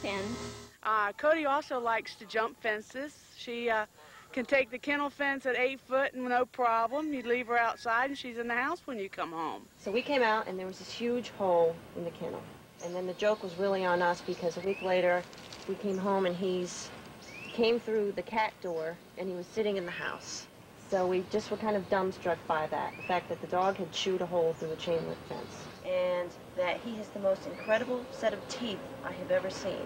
fence. Cody also likes to jump fences. She can take the kennel fence at 8 foot and no problem. You leave her outside and she's in the house when you come home. So we came out and there was this huge hole in the kennel. And then the joke was really on us because a week later we came home and he came through the cat door and he was sitting in the house. So we just were kind of dumbstruck by that, the fact that the dog had chewed a hole through the chain link fence. And that he has the most incredible set of teeth I have ever seen.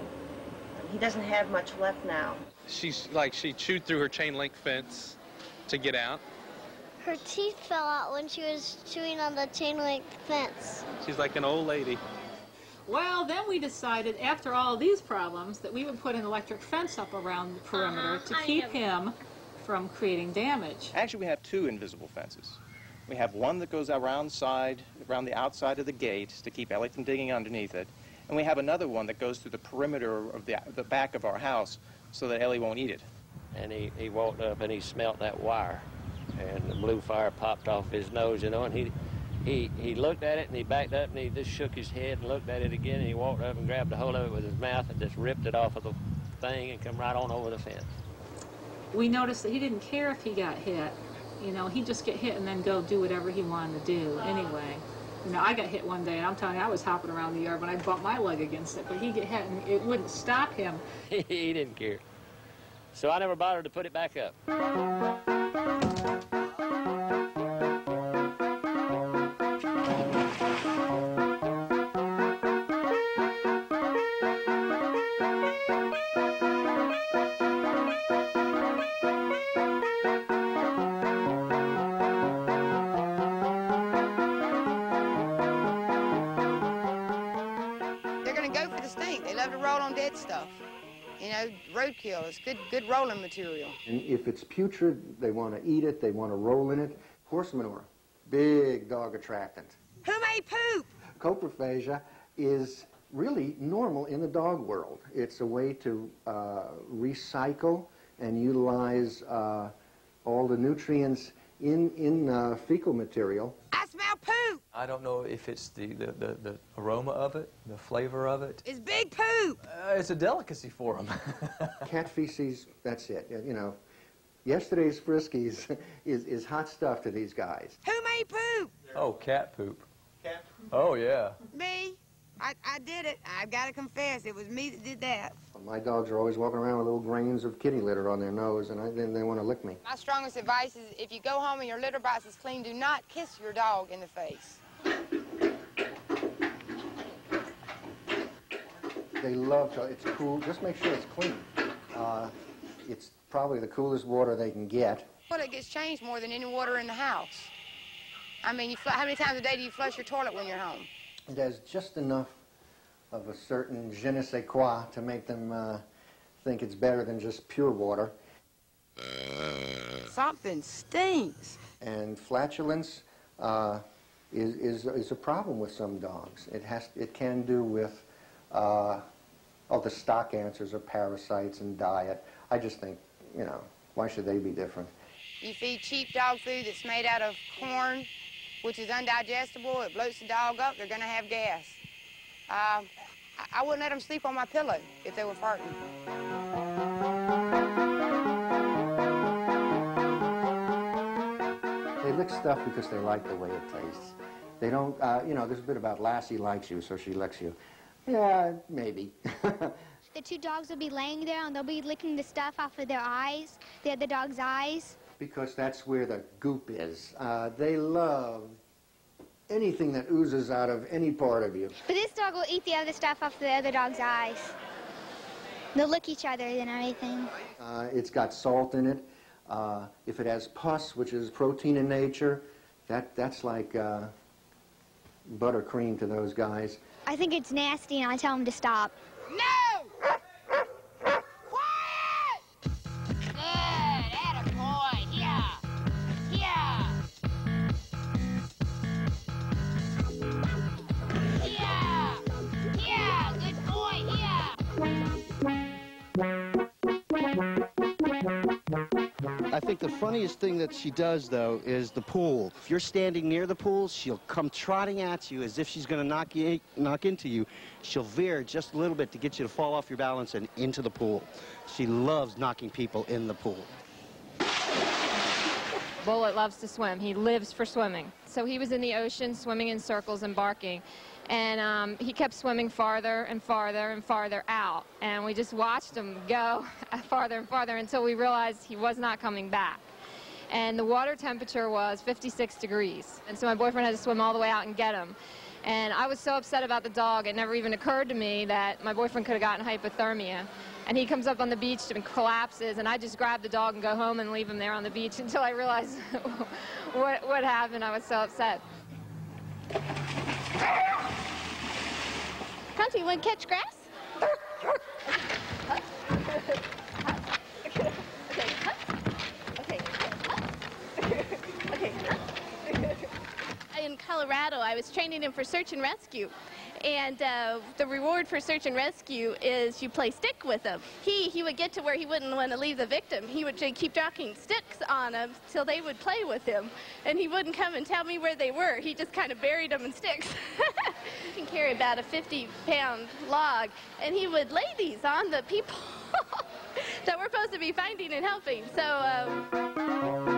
He doesn't have much left now. She chewed through her chain link fence to get out. Her teeth fell out when she was chewing on the chain link fence. She's like an old lady. Well, then we decided, after all these problems, that we would put an electric fence up around the perimeter to keep him from creating damage. Actually, we have two invisible fences. We have one that goes around the outside of the gate to keep Ellie from digging underneath it. And we have another one that goes through the perimeter of the back of our house so that Ellie won't eat it. And he walked up and he smelt that wire. And the blue fire popped off his nose, you know, and he looked at it and he backed up and he just shook his head and looked at it again and he walked up and grabbed a hold of it with his mouth and just ripped it off of the thing and come right on over the fence. We noticed that he didn't care if he got hit. You know, he'd just get hit and then go do whatever he wanted to do anyway. You know, I got hit one day, and I'm telling you, I was hopping around the yard when I bumped my leg against it, but he'd get hit, and it wouldn't stop him. He didn't care. So I never bothered to put it back up. Roadkill is good rolling material. And if it's putrid, they want to eat it, they want to roll in it. Horse manure, big dog attractant. Who made poop? Coprophagia is really normal in the dog world. It's a way to recycle and utilize all the nutrients in fecal material. I smell poop. I don't know if it's the aroma of it, the flavor of it. It's big poop. It's a delicacy for them. Cat feces, that's it. You know, yesterday's Friskies is hot stuff to these guys. Who made poop? Oh, cat poop. Cat poop? Oh, yeah. Me. I did it. I've got to confess, it was me that did that. My dogs are always walking around with little grains of kitty litter on their nose, and then they want to lick me. My strongest advice is if you go home and your litter box is clean, do not kiss your dog in the face. They love to, it's cool, just make sure it's clean. It's probably the coolest water they can get. Well, it gets changed more than any water in the house. I mean, how many times a day do you flush your toilet when you're home? It has just enough of a certain je ne sais quoi to make them think it's better than just pure water. Something stinks. And flatulence is a problem with some dogs. It can do with the stock answers are parasites and diet. I just think, you know, why should they be different? You feed cheap dog food that's made out of corn, which is undigestible. It bloats the dog up. They're going to have gas. I wouldn't let them sleep on my pillow if they were farting. They lick stuff because they like the way it tastes. They don't, you know, there's a bit about Lassie likes you, so she licks you. Yeah, maybe. The two dogs will be laying there and they'll be licking the stuff off of their eyes, the other dog's eyes. Because that's where the goop is. They love anything that oozes out of any part of you. But this dog will eat the other stuff off the other dog's eyes. They'll lick each other and everything. It's got salt in it. If it has pus, which is protein in nature, that's like buttercream to those guys. I think it's nasty and I tell them to stop. No! Quiet! Good, attaboy, here, here. Here, good boy, here. I think the funniest thing that she does, though, is the pool. If you're standing near the pool, she'll come trotting at you as if she's going to knock into you. She'll veer just a little bit to get you to fall off your balance and into the pool. She loves knocking people in the pool. Bullet loves to swim. He lives for swimming. So he was in the ocean swimming in circles and barking. And he kept swimming farther and farther and farther out. And we just watched him go farther and farther until we realized he was not coming back. And the water temperature was 56 degrees. And so my boyfriend had to swim all the way out and get him. And I was so upset about the dog, it never even occurred to me that my boyfriend could have gotten hypothermia. And he comes up on the beach and collapses, and I just grab the dog and go home and leave him there on the beach until I realized what happened. I was so upset. Country, you want to catch grass? In Colorado, I was training him for search and rescue. And the reward for search and rescue is you play stick with him. He would get to where he wouldn't want to leave the victim. He would keep dropping sticks on him till they would play with him. And he wouldn't come and tell me where they were. He just kind of buried them in sticks. He can carry about a 50-pound log, and he would lay these on the people that we're supposed to be finding and helping. So.